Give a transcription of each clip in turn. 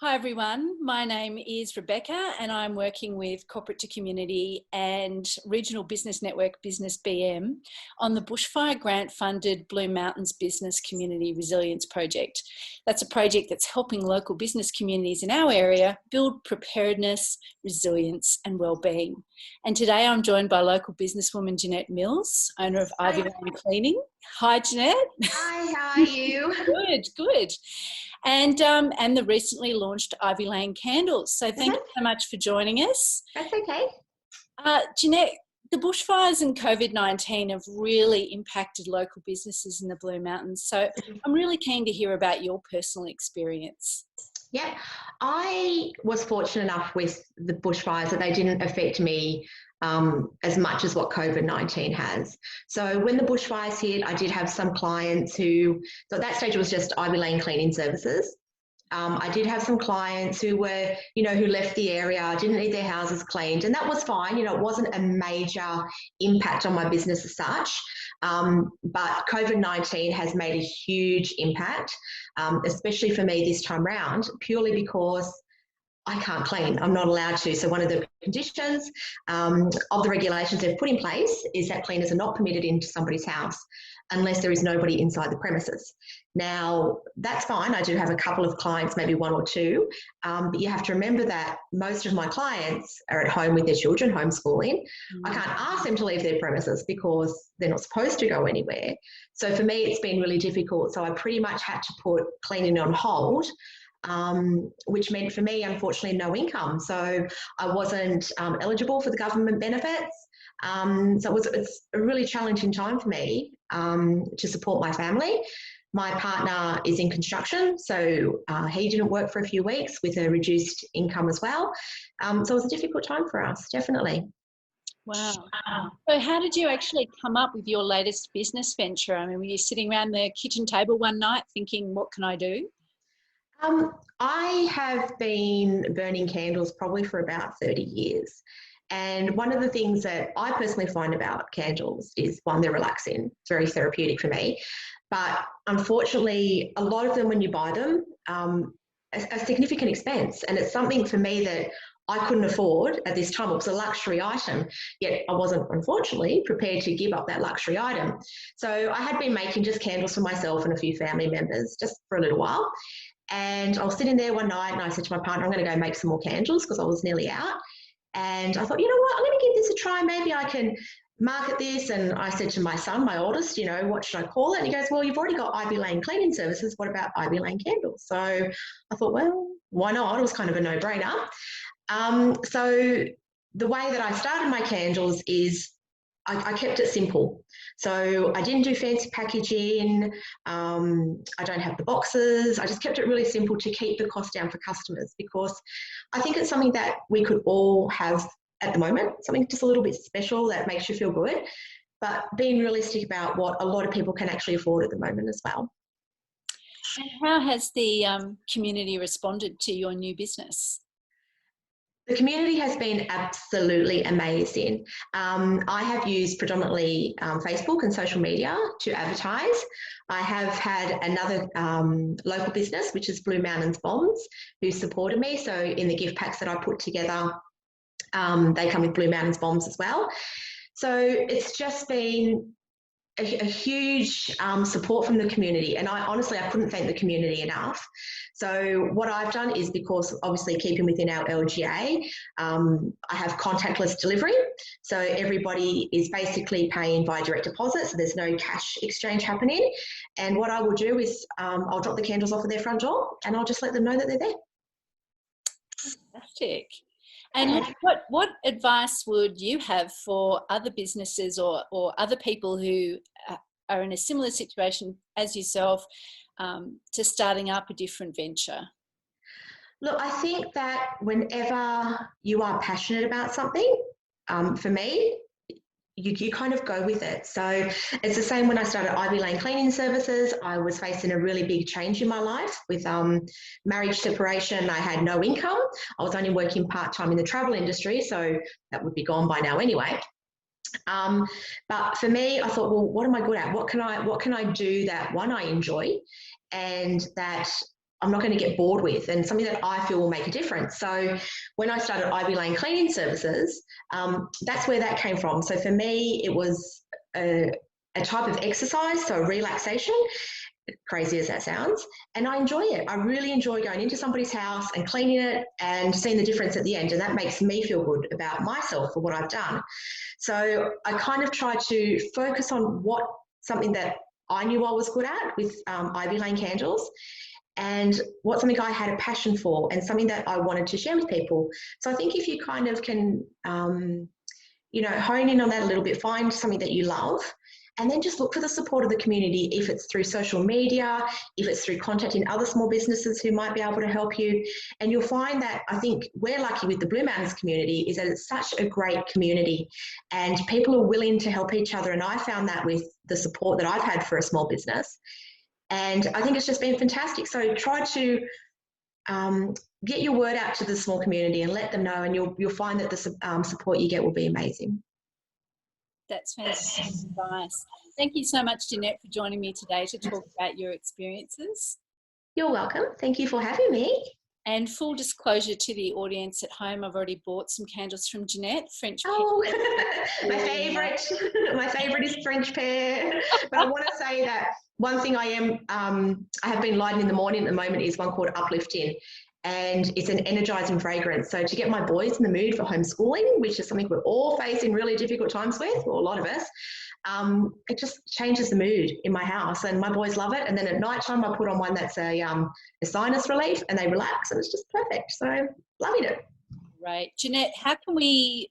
Hi everyone, my name is Rebecca and I'm working with Corporate to Community and Regional Business Network Business BM on the bushfire grant funded Blue Mountains Business Community Resilience Project. That's a project that's helping local business communities in our area build preparedness, resilience and wellbeing. And today I'm joined by local businesswoman Ginett Mills, owner of Ivy Lane Cleaning. Hi Ginett. Hi, how are you? Good. And the recently launched Ivy Lane Candles. So thank you so much for joining us. That's okay. Ginett, the bushfires and COVID-19 have really impacted local businesses in the Blue Mountains. So I'm really keen to hear about your personal experience. Yeah, I was fortunate enough with the bushfires that they didn't affect me as much as what COVID-19 has. So when the bushfires hit, I did have some clients who, so at that stage it was just Ivy Lane cleaning services. I did have some clients who were, who left the area, didn't need their houses cleaned, and that was fine. It wasn't a major impact on my business as such. But COVID-19 has made a huge impact, especially for me this time round, purely because I can't clean. I'm not allowed to. So one of the conditions of the regulations they've put in place is that cleaners are not permitted into somebody's house unless there is nobody inside the premises. Now, that's fine. I do have a couple of clients, maybe one or two, but you have to remember that most of my clients are at home with their children, homeschooling. I can't ask them to leave their premises because they're not supposed to go anywhere. So for me, it's been really difficult. So I pretty much had to put cleaning on hold, which meant for me, unfortunately, no income. So I wasn't eligible for the government benefits. So it's a really challenging time for me to support my family. My partner is in construction, so he didn't work for a few weeks with a reduced income as well. So it was a difficult time for us, definitely. Wow. So how did you actually come up with your latest business venture? I mean, were you sitting around the kitchen table one night thinking, what can I do? I have been burning candles probably for about 30 years. And one of the things that I personally find about candles is, one, they're relaxing. It's very therapeutic for me. But unfortunately, a lot of them, when you buy them, a significant expense. And it's something for me that I couldn't afford at this time. It was a luxury item, yet I wasn't, unfortunately, prepared to give up that luxury item. So I had been making just candles for myself and a few family members just for a little while. And I was sitting there one night and I said to my partner, I'm going to go make some more candles because I was nearly out. And I thought, you know what, I'm going to give this a try. Maybe I can market this. And I said to my son, my oldest, what should I call it? And he goes, well, you've already got Ivy Lane Cleaning Services. What about Ivy Lane Candles? So I thought, well, why not? It was kind of a no-brainer. So the way that I started my candles is I kept it simple. So I didn't do fancy packaging. I don't have the boxes. I just kept it really simple to keep the cost down for customers, because I think it's something that we could all have at the moment, something just a little bit special that makes you feel good, but being realistic about what a lot of people can actually afford at the moment as well. And how has the community responded to your new business? The community has been absolutely amazing. I have used predominantly Facebook and social media to advertise. I have had another local business, which is Blue Mountains Bombs, who supported me. So in the gift packs that I put together, they come with Blue Mountains Bombs as well. So it's just been a huge support from the community, and I couldn't thank the community enough. So what I've done is, because obviously keeping within our LGA, I have contactless delivery, so everybody is basically paying via direct deposit, so there's no cash exchange happening. And what I will do is I'll drop the candles off at their front door and I'll just let them know that they're there. Fantastic. And what advice would you have for other businesses or other people who are in a similar situation as yourself to starting up a different venture? Look, I think that whenever you are passionate about something, for me, you kind of go with it. So it's the same when I started Ivy Lane Cleaning Services. I was facing a really big change in my life with marriage separation. I had no income. I was only working part-time in the travel industry, so that would be gone by now anyway. But for me, I thought, well, what am I good at? What can I do that, one, I enjoy, and that I'm not going to get bored with, and something that I feel will make a difference. So when I started Ivy Lane Cleaning Services, that's where that came from. So for me, it was a type of exercise, so relaxation, crazy as that sounds. And I enjoy it. I really enjoy going into somebody's house and cleaning it and seeing the difference at the end. And that makes me feel good about myself for what I've done. So I kind of try to focus on something that I knew I was good at with Ivy Lane Candles, and what's something I had a passion for and something that I wanted to share with people. So I think if you kind of can, hone in on that a little bit, find something that you love, and then just look for the support of the community, if it's through social media, if it's through contacting other small businesses who might be able to help you. And you'll find that, I think we're lucky with the Blue Mountains community, is that it's such a great community and people are willing to help each other. And I found that with the support that I've had for a small business. And I think it's just been fantastic. So try to get your word out to the small community and let them know, and you'll find that the support you get will be amazing. That's fantastic advice. Thank you so much, Ginett, for joining me today to talk about your experiences. You're welcome. Thank you for having me. And full disclosure to the audience at home, I've already bought some candles from Ginett, French pear. Oh, my favourite. My favourite is French pear. But I want to say that one thing I have been lighting in the morning at the moment is one called Uplifting. And it's an energising fragrance. So to get my boys in the mood for homeschooling, which is something we're all facing really difficult times with, or a lot of us, it just changes the mood in my house, and my boys love it. And then at night time, I put on one that's a sinus relief, and they relax, and it's just perfect. So loving it. Right, Ginett, how can we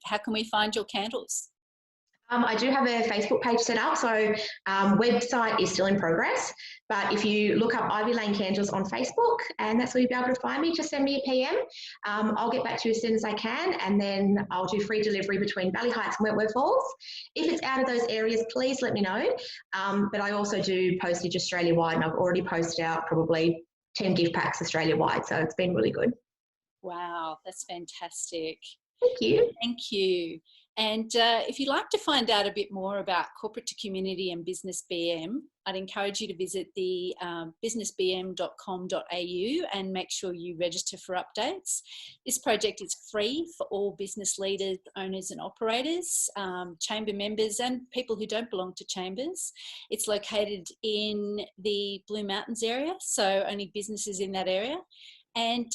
find your candles? I do have a Facebook page set up, so website is still in progress. But if you look up Ivy Lane Candles on Facebook, and that's where you'll be able to find me, just send me a PM. I'll get back to you as soon as I can, and then I'll do free delivery between Valley Heights and Wentworth Falls. If it's out of those areas, please let me know. But I also do postage Australia-wide, and I've already posted out probably 10 gift packs Australia-wide, so it's been really good. Wow, that's fantastic. Thank you. Thank you. And if you'd like to find out a bit more about corporate to community and business BM, I'd encourage you to visit the businessbm.com.au and make sure you register for updates. This project is free for all business leaders, owners and operators, chamber members and people who don't belong to chambers. It's located in the Blue Mountains area, so only businesses in that area. And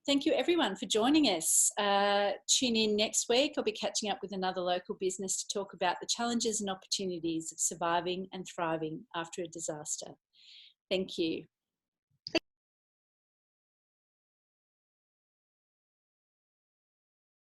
thank you everyone for joining us. Tune in next week. I'll be catching up with another local business to talk about the challenges and opportunities of surviving and thriving after a disaster. Thank you.